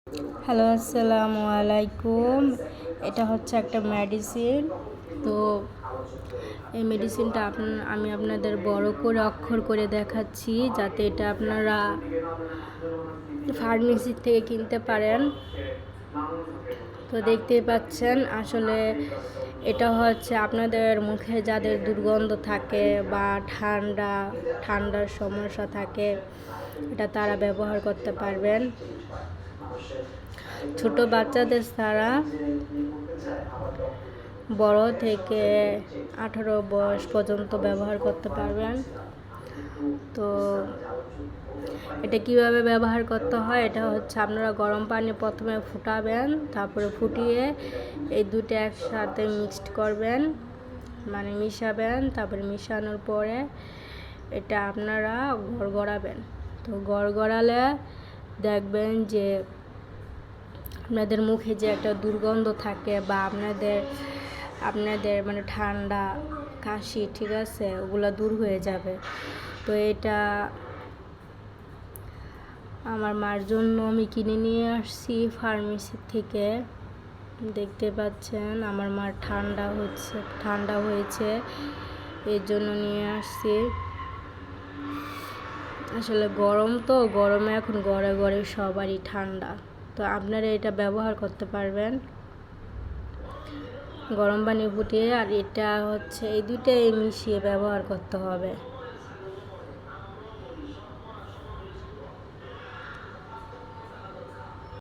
Hello, আসসালামু আলাইকুম। এটা হচ্ছে একটা মেডিসিন। তো এই মেডিসিনটা আমি আপনাদের বড় করে অক্ষর করে দেখাচ্ছি, যাতে এটা আপনারা ফার্মেসি থেকে কিনতে পারেন। তো দেখতেই পাচ্ছেন, আসলে এটা হচ্ছে আপনাদের মুখে যাদের দুর্গন্ধ থাকে বা ঠান্ডার সমস্যা থাকে, এটা তারা ব্যবহার করতে পারবেন। ছোট বাচ্চাদের ছাড়া বড় থেকে 18 বয়স পর্যন্ত ব্যবহার করতে পারবেন। তো এটা কিভাবে ব্যবহার করতে হয়, এটা হচ্ছে আপনারা গরম পানি প্রথমে ফুটাবেন, তারপরে ফুটিয়ে এই দুটো একসাথে মিক্সড করবেন, মানে মিশাবেন। তারপরে মিশানোর পরে এটা আপনারা গড়াবেন। তো গড়ালে দেখবেন যে আপনাদের মুখে যে একটা দুর্গন্ধ থাকে বা আপনাদের মানে ঠান্ডা কাশি, ঠিক আছে, ওগুলো দূর হয়ে যাবে। তো এটা আমার মার জন্য আমি কিনে নিয়ে আসছি ফার্মেসি থেকে। দেখতে পাচ্ছেন আমার মার ঠান্ডা হয়েছে, এর জন্য নিয়ে আসছি। আসলে গরমে এখন ঘরে ঘরে সবারই ঠান্ডা। তো আপনারা এটা ব্যবহার করতে পারবেন গরম পানি ফুটিয়ে, আর এটা হচ্ছে এই দুইটাই মিশিয়ে ব্যবহার করতে হবে।